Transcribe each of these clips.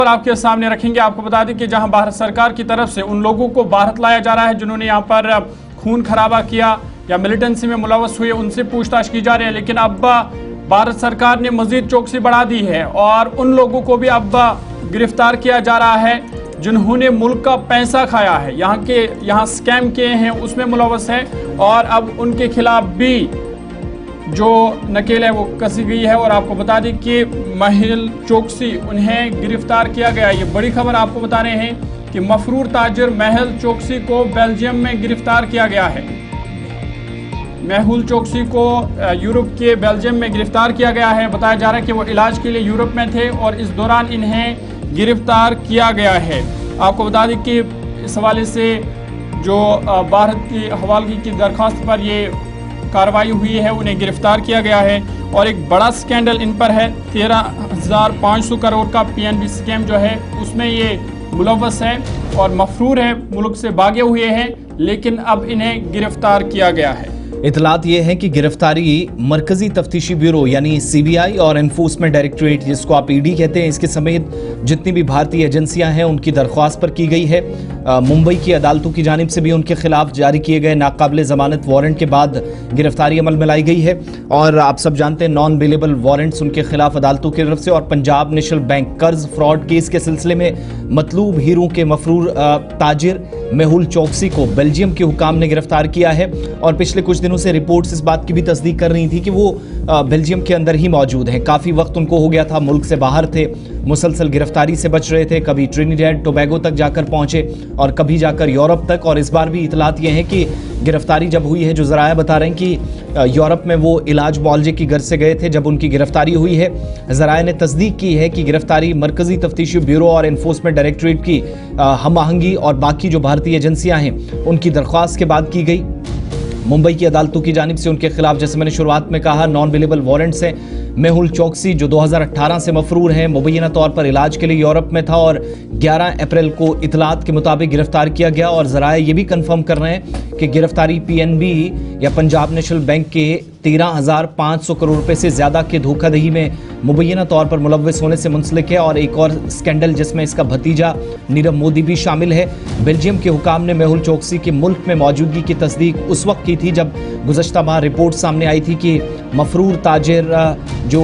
और आपके सामने रखेंगे। आपको बता दें कि जहां भारत सरकार की तरफ से उन लोगों को भारत लाया जा रहा है जिन्होंने यहां पर खून खराबा किया या मिलिटेंसी में मुलव्वस हुए, उनसे पूछताछ की जा रही है। लेकिन अब भारत सरकार ने मजीद चौकसी बढ़ा दी है और उन लोगों को भी अब गिरफ्तार किया जा रहा है जिन्होंने मुल्क का पैसा खाया है, यहाँ स्कैम किए हैं, उसमें मुलव्वस है। और अब उनके खिलाफ भी जो नकेल है वो कसी गई है। और आपको बता दें कि मेहुल चोकसी उन्हें गिरफ्तार किया गया। ये बड़ी खबर आपको बता रहे हैं कि मफरूर ताजिर मेहुल चोकसी को बेल्जियम में गिरफ्तार किया गया है। मेहुल चोकसी को यूरोप के बेल्जियम में गिरफ्तार किया गया है। बताया जा रहा है कि वो इलाज के लिए यूरोप में थे और इस दौरान इन्हें गिरफ्तार किया गया है। आपको बता दें कि इस हवाले से जो भारत की हवालगी की दरख्वास्त पर ये कार्रवाई हुई है, उन्हें गिरफ्तार किया गया है। और एक बड़ा स्कैंडल इन पर है, 13,500 करोड़ का PNB स्कैम जो है उसमें ये मुलव्वस है और मफरूर है, मुल्क से भागे हुए हैं, लेकिन अब इन्हें गिरफ्तार किया गया है। इतलात ये है कि गिरफ्तारी मरकजी तफ्तीशी ब्यूरो यानी CBI और एनफोर्समेंट डायरेक्टरेट जिसको आप ED कहते हैं, इसके समेत जितनी भी भारतीय एजेंसियां हैं उनकी दरख्वास्त पर की गई है। मुंबई की अदालतों की जानिब से भी उनके खिलाफ जारी किए गए नाकाबिले ज़मानत वारंट के बाद गिरफ्तारी अमल में लाई गई है। और आप सब जानते हैं नॉन बेलेबल वारंट्स उनके खिलाफ अदालतों की तरफ से। और पंजाब नेशनल बैंक कर्ज फ्रॉड केस के सिलसिले में मतलूब हीरों के मफरूर ताजिर मेहुल चोकसी को बेल्जियम के हुकाम ने गिरफ्तार किया है। और पिछले कुछ दिनों से रिपोर्ट्स इस बात की भी तस्दीक कर रही थी कि वो बेल्जियम के अंदर ही मौजूद हैं। काफ़ी वक्त उनको हो गया था, मुल्क से बाहर थे, मुसलसल गिरफ्तारी से बच रहे थे। कभी ट्रिनिडेड टोबैगो तक जाकर पहुंचे और कभी जाकर यूरोप तक। और इस बार भी इतलात ये हैं कि गिरफ्तारी जब हुई है, जो ज़राया बता रहे हैं कि यूरोप में वो इलाज मुआलजे की गर्ज से गए थे जब उनकी गिरफ्तारी हुई है। ज़राया ने तस्दीक की है कि गिरफ्तारी मरकजी तफ्तीशी ब्यूरो और एनफोर्समेंट डायरेक्टरेट की हम आहंगी और बाकी जो भारतीय एजेंसियां हैं उनकी दरख्वास्त के बाद की गई। मुंबई की अदालतों की जानिब से उनके खिलाफ, जैसे मैंने शुरुआत में कहा, नॉन बेलेबल वारंट्स हैं। मेहुल चोकसी जो 2018 से मफरूर हैं, मुबैना तौर पर इलाज के लिए यूरोप में था और 11 अप्रैल को इतलात के मुताबिक गिरफ्तार किया गया। और ज़राया ये भी कंफर्म कर रहे हैं कि गिरफ्तारी PNB या पंजाब नेशनल बैंक के 13,500 करोड़ रुपए से ज़्यादा के धोखाधड़ी में मुबैना तौर पर मुलव्वस होने से मुंसलिक है। और एक और स्कैंडल जिसमें इसका भतीजा नीरव मोदी भी शामिल है। बेल्जियम के हुकाम ने मेहुल चोकसी की मुल्क में मौजूदगी की तस्दीक उस वक्त की थी जब गुज़श्ता माह रिपोर्ट सामने आई थी कि मफरूर ताजिर जो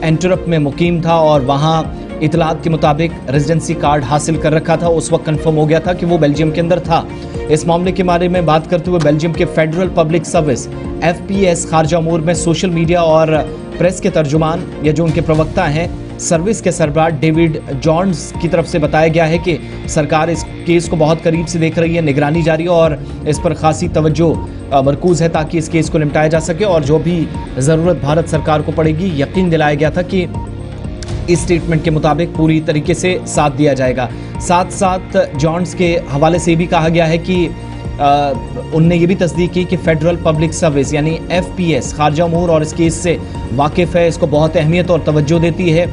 एंटरप में मुकीम था और वहाँ इतलात के मुताबिक रेजिडेंसी कार्ड हासिल कर रखा था, उस वक्त कंफर्म हो गया था कि वो बेल्जियम के अंदर था। इस मामले के बारे में बात करते हुए बेल्जियम के फेडरल पब्लिक सर्विस FPS खारजा अमूर में सोशल मीडिया और प्रेस के तर्जुमान या जो उनके प्रवक्ता हैं सर्विस के सरबराह डेविड जॉन्स की तरफ से बताया गया है कि सरकार इस केस को बहुत करीब से देख रही है, निगरानी जारी है और इस पर खासी तवज्जो मरकूज़ है ताकि इस केस को निपटाया जा सके। और जो भी ज़रूरत भारत सरकार को पड़ेगी, यकीन दिलाया गया था कि इस स्टेटमेंट के मुताबिक पूरी तरीके से साथ दिया जाएगा। साथ साथ जॉन्स के हवाले से भी कहा गया है कि उनने ये भी तस्दीक की कि फेडरल पब्लिक सर्विस यानी FPS खारजा अमूर और इस केस से वाकिफ़ है, इसको बहुत अहमियत और तवज्जो देती है।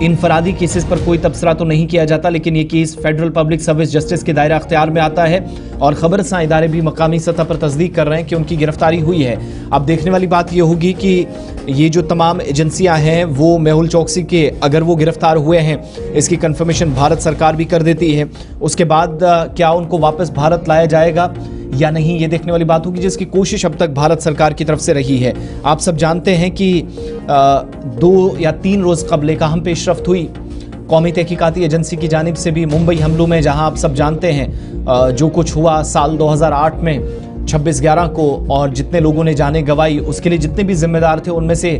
इनफरादी केसेस पर कोई तबसरा तो नहीं किया जाता, लेकिन ये case federal public service justice के दायरा अख्तियार में आता है और खबरसां इदारे भी मकामी सतह पर तस्दीक कर रहे हैं कि उनकी गिरफ्तारी हुई है। अब देखने वाली बात ये होगी कि ये जो तमाम एजेंसियां हैं वो मेहुल चोकसी के अगर वो गिरफ्तार हुए हैं इसकी कंफर्मेशन भारत सरकार भी कर देती है, उसके बाद क्या उनको वापस भारत लाया जाएगा या नहीं, ये देखने वाली बात होगी, जिसकी कोशिश अब तक भारत सरकार की तरफ से रही है। आप सब जानते हैं कि 2 या 3 रोज़ कबल एक अहम पेशरफ्त हुई कौमी तहकीकाती एजेंसी की जानिब से भी मुंबई हमलों में, जहां आप सब जानते हैं जो कुछ हुआ साल 2008 में 26/11 को और जितने लोगों ने जाने गंवाई, उसके लिए जितने भी जिम्मेदार थे उनमें से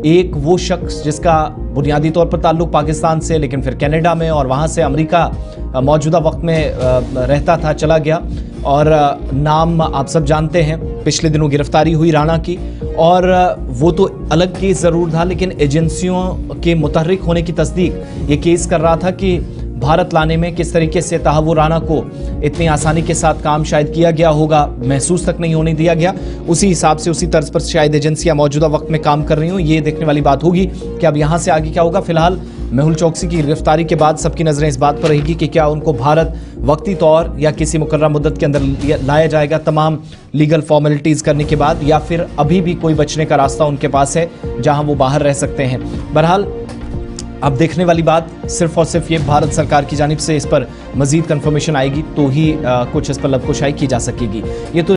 एक वो शख्स जिसका बुनियादी तौर पर ताल्लुक़ पाकिस्तान से लेकिन फिर कनाडा में और वहाँ से अमेरिका मौजूदा वक्त में रहता था, चला गया। और नाम आप सब जानते हैं, पिछले दिनों गिरफ्तारी हुई राणा की और वो तो अलग केस ज़रूर था, लेकिन एजेंसियों के मुतहर्रिक होने की तस्दीक ये केस कर रहा था कि भारत लाने में किस तरीके से तहव्वुर राना को इतनी आसानी के साथ काम शायद किया गया होगा, महसूस तक नहीं होने दिया गया। उसी हिसाब से उसी तर्ज पर शायद एजेंसियां मौजूदा वक्त में काम कर रही हूँ। ये देखने वाली बात होगी कि अब यहाँ से आगे क्या होगा। फिलहाल मेहुल चोकसी की गिरफ्तारी के बाद सबकी नज़रें इस बात पर रहेगी कि क्या उनको भारत वक्ती तौर या किसी मुकर्रर मुद्दत के अंदर लाया जाएगा तमाम लीगल फॉर्मेलिटीज़ करने के बाद, या फिर अभी भी कोई बचने का रास्ता उनके पास है जहां वो बाहर रह सकते हैं। बहरहाल अब देखने वाली बात सिर्फ और सिर्फ ये भारत सरकार की जानिब से इस पर मजीद कंफर्मेशन आएगी तो ही कुछ इस पर लवकुशाई की जा सकेगी। ये तो